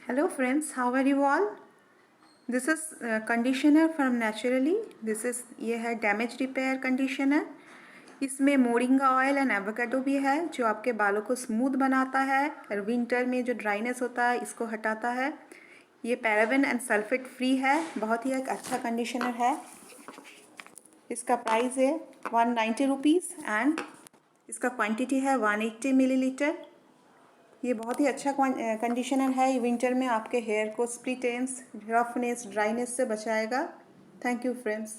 Hello friends, how are you all? This is conditioner from Naturally. ये है damage repair conditioner. इसमें moringa oil and avocado भी है जो आपके बालों को स्मूथ बनाता है और विंटर में जो ड्राइनेस होता है इसको हटाता है। ये पैराबेन एंड सल्फेट फ्री है, बहुत ही एक अच्छा कंडीशनर है। इसका प्राइस है 190 रुपीज़ एंड इसका क्वांटिटी है 180 मिलीलीटर। ये बहुत ही अच्छा कंडीशनर है। विंटर में आपके हेयर को स्प्लिट एंड्स, रफनेस, ड्राइनेस से बचाएगा। Thank you friends.